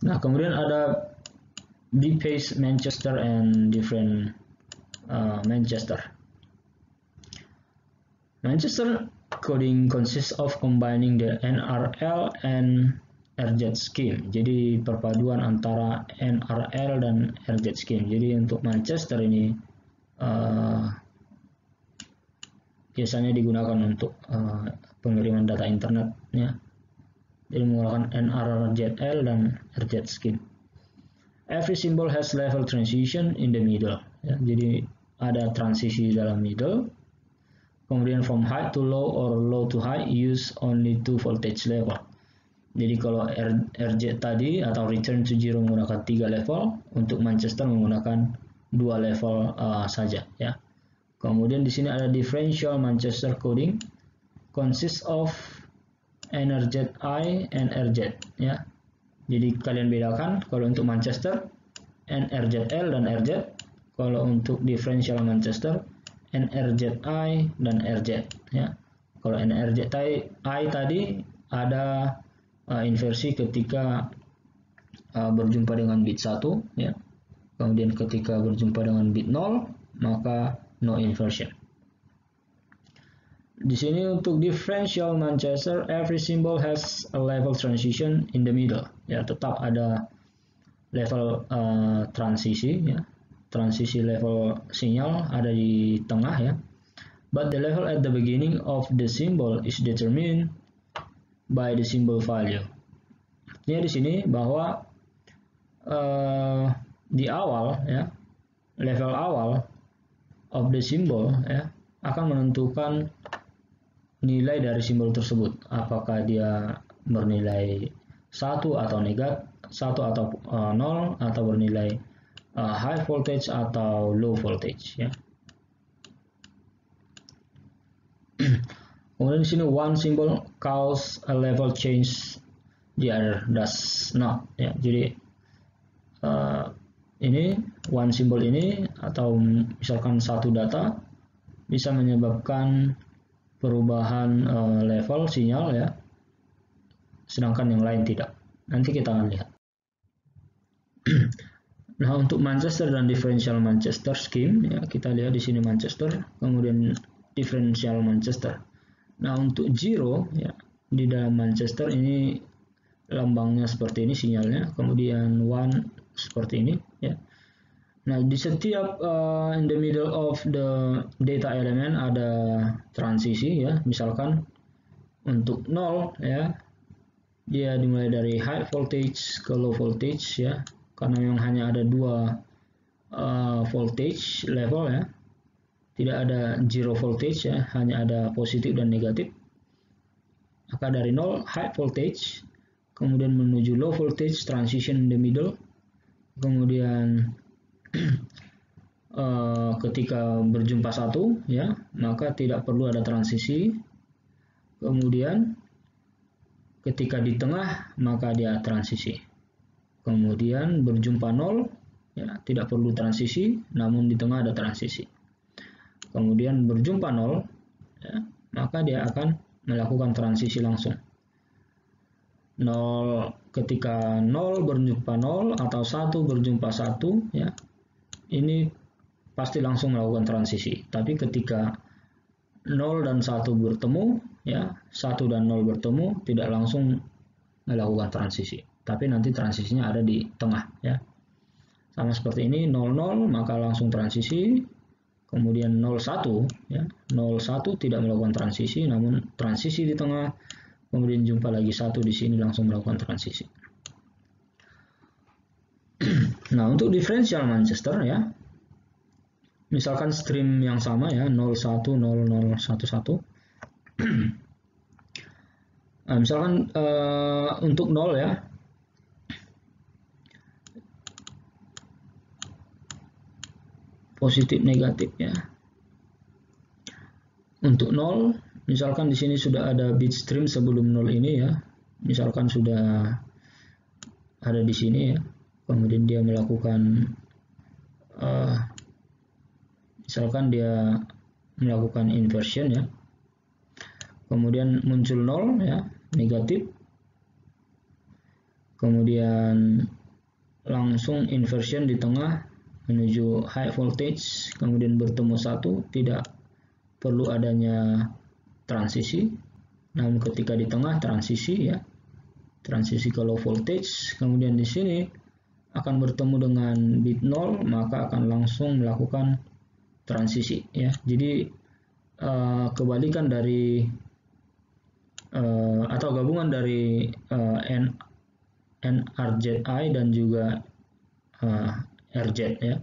Nah, kemudian ada B-Pace Manchester and different Manchester. Manchester coding consists of combining the NRL and RZ scheme. Jadi perpaduan antara NRL dan RZ scheme. Jadi untuk Manchester ini biasanya digunakan untuk pengiriman data internetnya. Jadi menggunakan NRZL dan RZ scheme. Every symbol has level transition in the middle. Ya, jadi ada transisi dalam middle. Kemudian from high to low or low to high use only 2 voltage level. Jadi kalau RZ tadi atau return to zero menggunakan 3 level, untuk Manchester menggunakan 2 level saja ya. Kemudian di sini ada differential Manchester coding consists of NRZI and RZ ya. Jadi kalian bedakan kalau untuk Manchester NRZL dan RZ, kalau untuk differential Manchester NRZI dan RZ ya. Kalau NRZI tadi ada inversi ketika berjumpa dengan bit 1 ya. Kemudian ketika berjumpa dengan bit 0 maka no inversion. Di sini untuk differential Manchester every symbol has a level transition in the middle ya, tetap ada level transisi ya. Transisi level sinyal ada di tengah ya. But the level at the beginning of the symbol is determined by the symbol value. Artinya di sini bahwa di awal ya, level awal of the symbol ya akan menentukan nilai dari simbol tersebut. Apakah dia bernilai 1 atau negatif, 1 atau 0 atau bernilai high voltage atau low voltage ya. Kemudian di sini one symbol cause a level change, the other does not ya. Jadi ini one symbol ini atau misalkan satu data bisa menyebabkan perubahan level sinyal ya, sedangkan yang lain tidak. Nanti kita akan lihat. Nah, untuk Manchester dan differential Manchester scheme ya, kita lihat di sini Manchester, kemudian differential Manchester. Nah, untuk zero ya di dalam Manchester ini lambangnya seperti ini sinyalnya, kemudian one seperti ini ya. Nah, di setiap in the middle of the data element ada transisi ya. Misalkan untuk 0 ya, dia dimulai dari high voltage ke low voltage ya. Karena memang hanya ada 2 voltage level ya, tidak ada zero voltage ya, hanya ada positif dan negatif. Maka dari 0 high voltage, kemudian menuju low voltage, transition in the middle, kemudian ketika berjumpa 1 ya, maka tidak perlu ada transisi. Kemudian ketika di tengah maka dia transisi. Kemudian berjumpa 0 ya, tidak perlu transisi, namun di tengah ada transisi. Kemudian berjumpa 0 ya, maka dia akan melakukan transisi langsung. 0 ketika 0 berjumpa 0 atau 1 berjumpa 1 ya, ini pasti langsung melakukan transisi. Tapi ketika 0 dan 1 bertemu ya, 1 dan 0 bertemu tidak langsung melakukan transisi, tapi nanti transisinya ada di tengah ya. Sama seperti ini 00 maka langsung transisi, kemudian 01 ya, 01 tidak melakukan transisi namun transisi di tengah, kemudian jumpa lagi 1 di sini langsung melakukan transisi. Nah, untuk differential Manchester ya, misalkan stream yang sama ya, 01 00 11. Nah, misalkan untuk 0 ya, positif negatif ya. Untuk 0, misalkan di sini sudah ada bit stream sebelum 0 ini ya. Misalkan sudah ada di sini ya. Kemudian dia melakukan misalkan dia melakukan inversion ya. Kemudian muncul 0 ya, negatif. kemudian langsung inversion di tengah menuju high voltage, kemudian bertemu satu, tidak perlu adanya transisi. Namun ketika di tengah transisi ya, transisi ke low voltage, kemudian di sini akan bertemu dengan bit 0, maka akan langsung melakukan transisi ya. Jadi kebalikan dari atau gabungan dari NRZI dan juga RZ ya.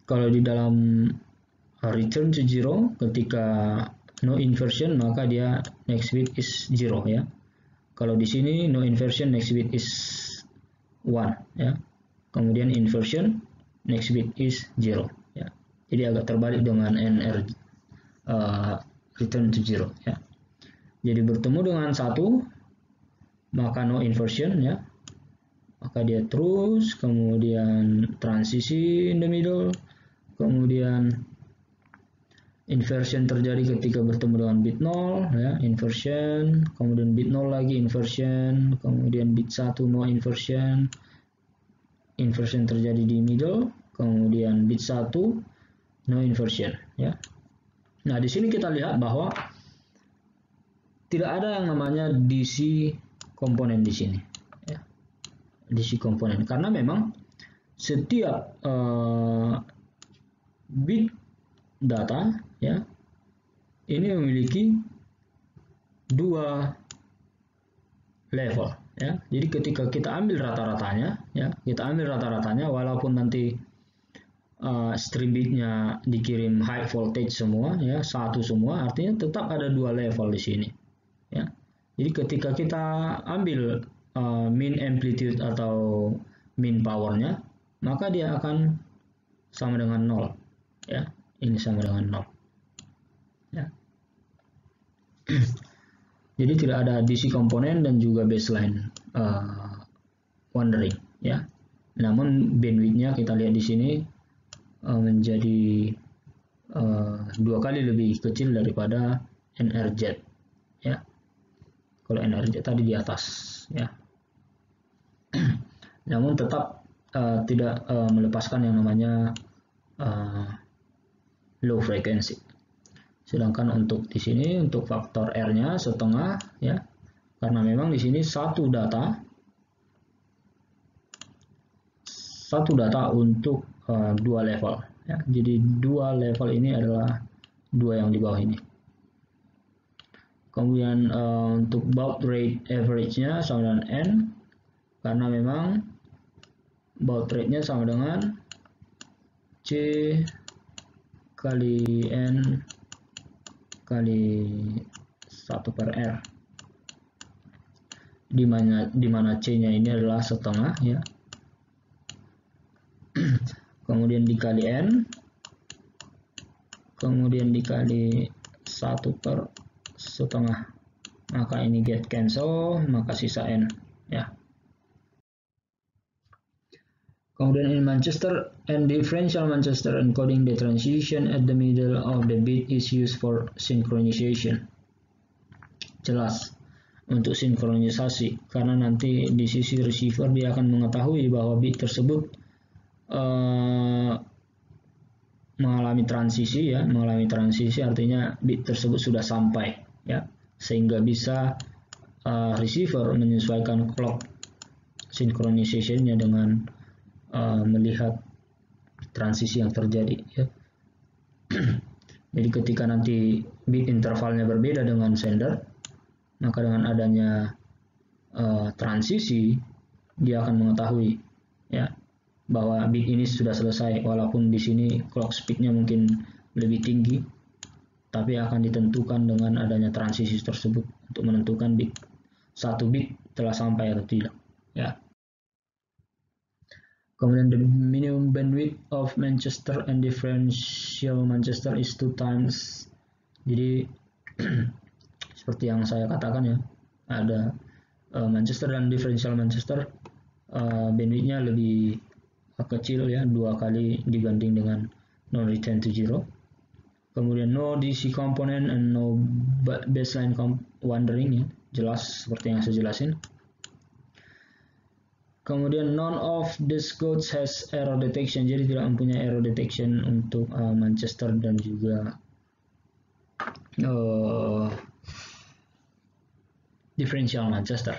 Kalau di dalam return to zero, ketika no inversion, maka dia next bit is 0 ya. Kalau di sini no inversion, next bit is 1 ya. Kemudian inversion, next bit is 0 ya. Jadi agak terbalik dengan return to zero ya. Jadi bertemu dengan 1, maka no inversion ya. Maka dia terus, kemudian transisi in the middle, kemudian inversion terjadi ketika bertemu dengan bit 0 ya, inversion, kemudian bit 0 lagi inversion, kemudian bit 1 no inversion, inversion terjadi di middle, kemudian bit 1 no inversion ya. Nah, di sini kita lihat bahwa tidak ada yang namanya DC komponen di sini ya. DC komponen, karena memang setiap bit data ya ini memiliki dua level ya. Jadi ketika kita ambil rata-ratanya ya, walaupun nanti stream bitnya dikirim high voltage semua ya, satu semua, artinya tetap ada dua level di sini ya. Jadi ketika kita ambil mean amplitude atau mean powernya, maka dia akan sama dengan 0 ya. Ini sama dengan 0 ya. Jadi tidak ada DC komponen dan juga baseline wandering ya. Namun bandwidthnya kita lihat di sini menjadi 2 kali lebih kecil daripada NRZ ya. Kalau NRZ tadi di atas ya. Namun tetap tidak melepaskan yang namanya low frequency. Sedangkan untuk di sini untuk faktor R-nya setengah ya. Karena memang di sini satu data untuk dua level ya. Jadi dua level ini adalah dua yang di bawah ini. Kemudian untuk baud rate average-nya sama dengan N, karena memang baud rate-nya sama dengan C kali N kali 1/R, di mana C-nya ini adalah setengah ya. Kemudian dikali N, kemudian dikali 1/1/2, maka ini get cancel, maka sisa N ya. Kemudian in Manchester and differential Manchester encoding, the transition at the middle of the bit is used for synchronization. Jelas untuk sinkronisasi, karena nanti di sisi receiver dia akan mengetahui bahwa bit tersebut mengalami transisi ya. Mengalami transisi artinya bit tersebut sudah sampai ya, sehingga bisa receiver menyesuaikan clock synchronization-nya dengan melihat transisi yang terjadi ya. Jadi ketika nanti bit intervalnya berbeda dengan sender, maka dengan adanya transisi dia akan mengetahui ya bahwa bit ini sudah selesai, walaupun di sini clock speed-nya mungkin lebih tinggi, tapi akan ditentukan dengan adanya transisi tersebut untuk menentukan satu bit telah sampai atau tidak ya. Kemudian the minimum bandwidth of Manchester and differential Manchester is 2 times. Jadi seperti yang saya katakan ya, ada Manchester dan differential Manchester bandwidthnya lebih kecil ya, 2 kali dibanding dengan non return to zero. Kemudian no DC component and no baseline wandering, ya, jelas seperti yang saya jelasin. Kemudian none of these codes has error detection, jadi tidak mempunyai error detection untuk Manchester dan juga differential Manchester.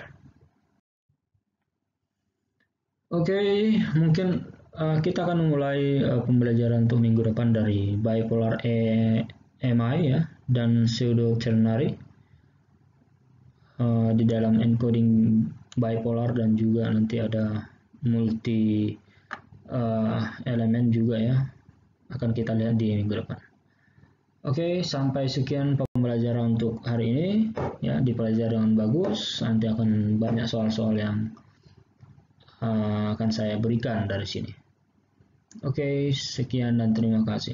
Oke, mungkin kita akan memulai pembelajaran untuk minggu depan dari bipolar EMI, ya, dan pseudo ternary di dalam encoding bipolar, dan juga nanti ada multi elemen juga, ya, akan kita lihat di minggu depan. Oke, sampai sekian pembelajaran untuk hari ini, ya, dipelajari dengan bagus. Nanti akan banyak soal-soal yang akan saya berikan dari sini. Oke, sekian dan terima kasih.